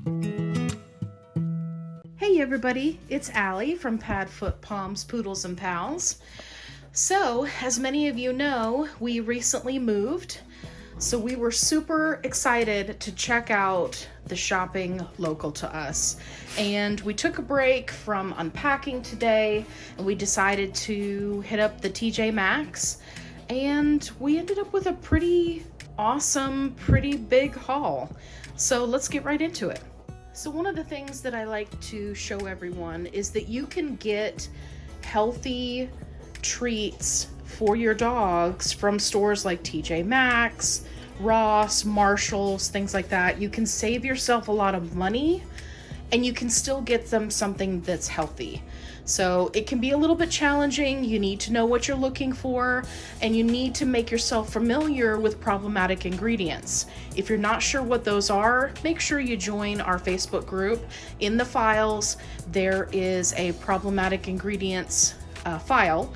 Hey everybody, it's Allie from Pad Foot Palms, Poodles and Pals. So, as many of you know, we recently moved, so we were super excited to check out the shopping local to us. And we took a break from unpacking today, and we decided to hit up the TJ Maxx, and we ended up with a pretty awesome, pretty big haul. So let's get right into it. So one of the things that I like to show everyone is that you can get healthy treats for your dogs from stores like TJ Maxx, Ross, Marshalls, things like that. You can save yourself a lot of money and you can still get them something that's healthy. So it can be a little bit challenging. You need to know what you're looking for, and you need to make yourself familiar with problematic ingredients. If you're not sure what those are, make sure you join our Facebook group. In the files, there is a problematic ingredients file,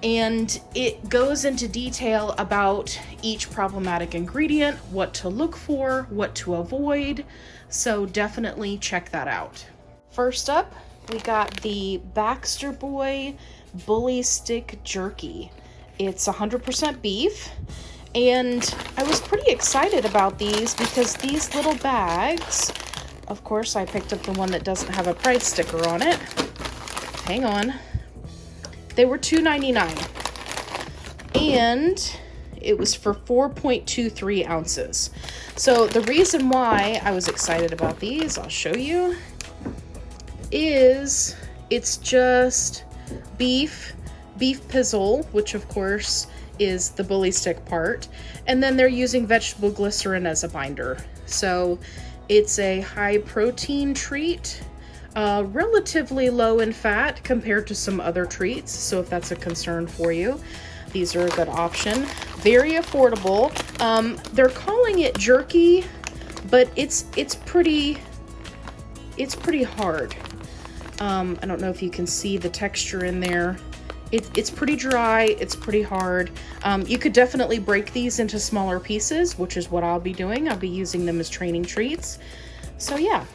and it goes into detail about each problematic ingredient, what to look for, what to avoid. So definitely check that out. First up, we got the Baxter Boy Bully Stick Jerky. It's 100% beef, and I was pretty excited about these because these little bags, of course I picked up the one that doesn't have a price sticker on it. Hang on. They were $2.99, and it was for 4.23 ounces. So the reason why I was excited about these, I'll show you, is it's just beef pizzle, which of course is the bully stick part, and then they're using vegetable glycerin as a binder. So it's a high protein treat, relatively low in fat compared to some other treats. So if that's a concern for you, these are a good option. Very affordable. They're calling it jerky, but it's pretty hard. I don't know if you can see the texture in there. It's pretty dry, it's pretty hard. You could definitely break these into smaller pieces, which is what I'll be doing. I'll be using them as training treats. So yeah.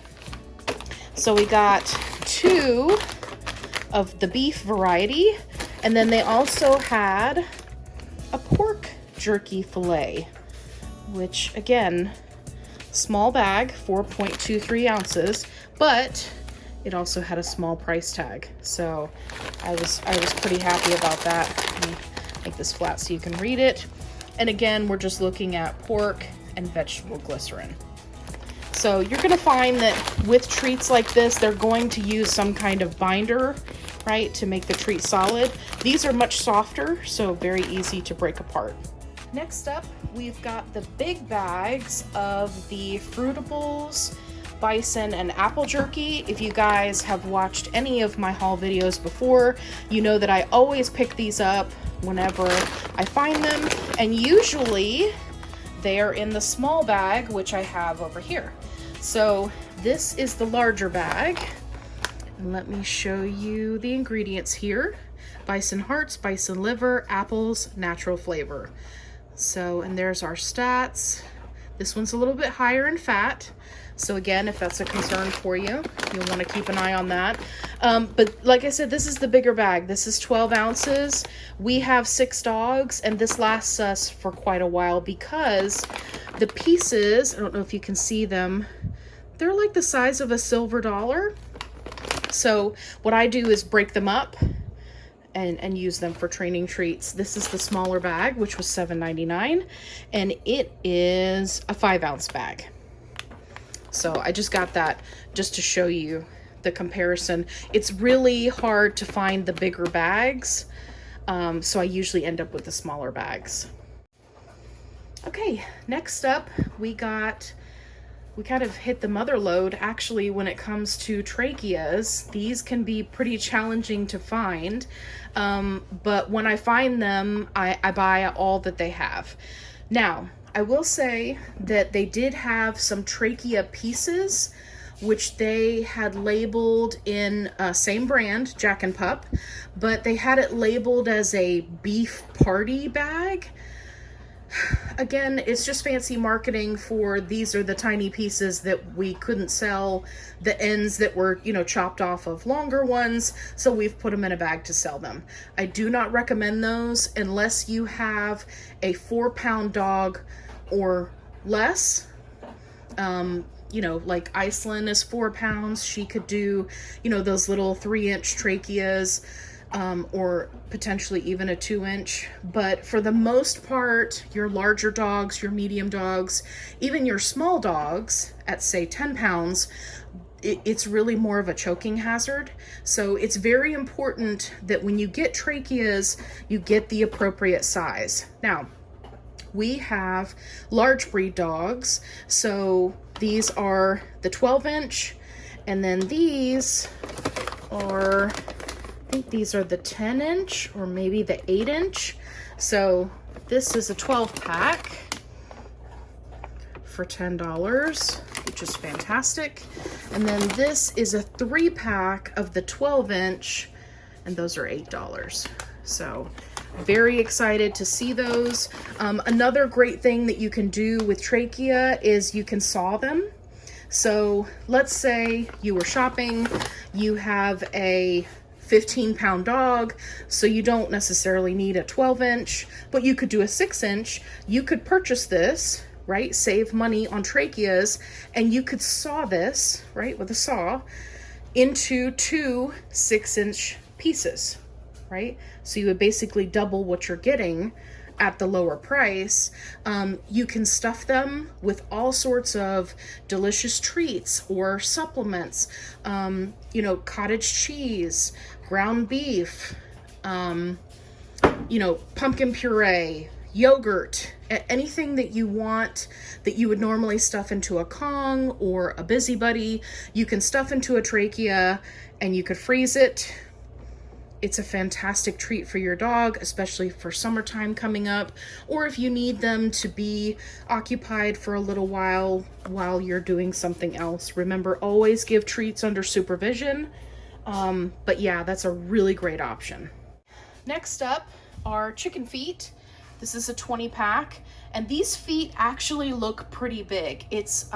So we got 2 of the beef variety, and then they also had a pork jerky fillet, which again, small bag, 4.23 ounces, but it also had a small price tag. So I was pretty happy about that. Let me make this flat so you can read it. And again, we're just looking at pork and vegetable glycerin. So you're gonna find that with treats like this, they're going to use some kind of binder, right, to make the treat solid. These are much softer, so very easy to break apart. Next up, we've got the big bags of the Fruitables, Bison, and apple jerky. If you guys have watched any of my haul videos before, you know that I always pick these up whenever I find them, and usually they are in the small bag, which I have over here. So this is the larger bag, and let me show you the ingredients here. Bison hearts, bison liver, apples, natural flavor. So, and there's our stats. This one's a little bit higher in fat. So again, if that's a concern for you, you'll want to keep an eye on that. But like I said, this is the bigger bag. This is 12 ounces. We have 6 dogs, and this lasts us for quite a while because the pieces, I don't know if you can see them, they're like the size of a silver dollar. So what I do is break them up and use them for training treats. This is the smaller bag, which was $7.99, and it is a 5-ounce bag. So I just got that just to show you the comparison. It's really hard to find the bigger bags, so I usually end up with the smaller bags. Okay, next up we kind of hit the mother load actually when it comes to tracheas. These can be pretty challenging to find, but when I find them, I buy all that they have. Now, I will say that they did have some trachea pieces, which they had labeled in same brand, Jack and Pup, but they had it labeled as a beef party bag. Again, it's just fancy marketing for these are the tiny pieces that we couldn't sell, the ends that were, you know, chopped off of longer ones, so we've put them in a bag to sell them. I do not recommend those unless you have a 4-pound dog or less. You know, like Iceland is 4 pounds. She could do, you know, those little 3-inch tracheas, or potentially even a 2-inch. But for the most part, your larger dogs, your medium dogs, even your small dogs at say 10 pounds, it's really more of a choking hazard. So it's very important that when you get tracheas, you get the appropriate size. Now, we have large breed dogs, so these are the 12-inch, and then these are, I think these are the 10-inch or maybe the 8-inch. So this is a 12-pack for $10, which is fantastic. And then this is a 3-pack of the 12-inch, and those are $8. So very excited to see those. Another great thing that you can do with trachea is you can saw them. So let's say you were shopping, you have a 15-pound dog, so you don't necessarily need a 12-inch, but you could do a 6-inch. You could purchase this, right? Save money on tracheas, and you could saw this, right, with a saw into 2 6-inch pieces, right? So you would basically double what you're getting at the lower price. You can stuff them with all sorts of delicious treats or supplements, you know, cottage cheese, ground beef, you know, pumpkin puree, yogurt, anything that you want that you would normally stuff into a Kong or a Busybuddy, you can stuff into a trachea and you could freeze it. It's a fantastic treat for your dog, especially for summertime coming up, or if you need them to be occupied for a little while you're doing something else. Remember, always give treats under supervision. But yeah, that's a really great option. Next up are chicken feet. This is a 20-pack, and these feet actually look pretty big. It's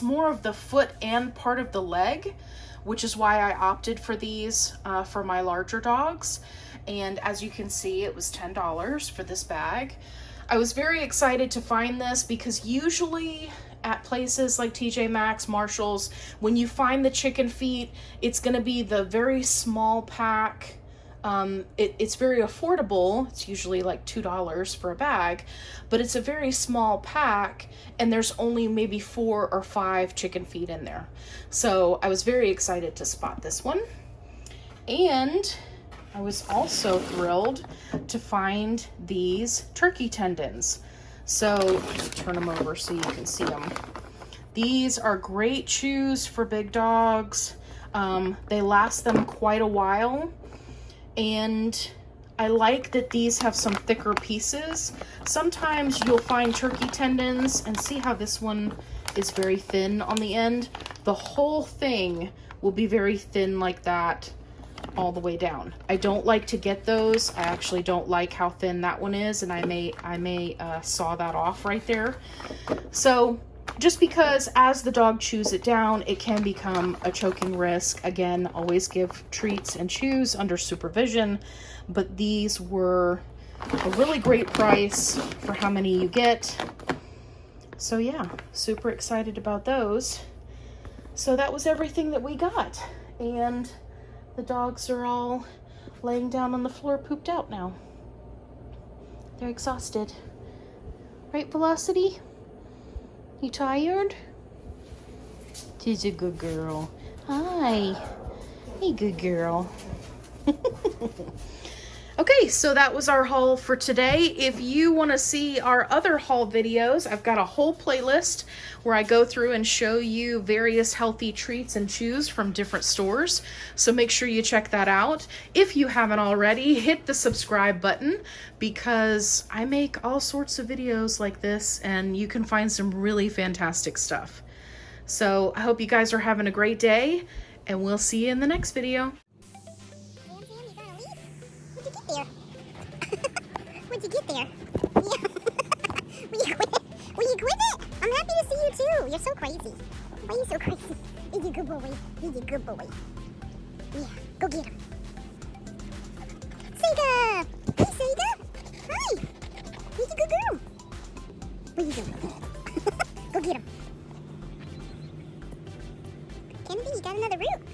more of the foot and part of the leg, which is why I opted for these for my larger dogs. And as you can see, it was $10 for this bag. I was very excited to find this because usually at places like TJ Maxx, Marshalls, when you find the chicken feet, it's gonna be the very small pack. It's very affordable. It's usually like $2 for a bag, but it's a very small pack and there's only maybe 4 or 5 chicken feet in there. So I was very excited to spot this one. And I was also thrilled to find these turkey tendons. So turn them over so you can see them. These are great chews for big dogs. They last them quite a while. And I like that these have some thicker pieces. Sometimes you'll find turkey tendons, and see how this one is very thin on the end. The whole thing will be very thin like that all the way down. I don't like to get those. I actually don't like how thin that one is, and I may saw that off right there. So just because as the dog chews it down, it can become a choking risk. Again, always give treats and chews under supervision, but these were a really great price for how many you get. So yeah, super excited about those. So that was everything that we got. And the dogs are all laying down on the floor pooped out now. They're exhausted. Right, Velocity? You tired? She's a good girl. Hi. Hey, good girl. Okay, so that was our haul for today. If you want to see our other haul videos, I've got a whole playlist where I go through and show you various healthy treats and chews from different stores. So make sure you check that out. If you haven't already, hit the subscribe button because I make all sorts of videos like this and you can find some really fantastic stuff. So I hope you guys are having a great day and we'll see you in the next video. What'd you get there? Yeah. Will you quit it? Will you quit it? I'm happy to see you too. You're so crazy. Why are you so crazy? He's a good boy. He's a good boy. Yeah, go get him. Sega! Hey, Sega! Hi! He's a good girl. What are you doing? Go get him. Kennedy, you got another root.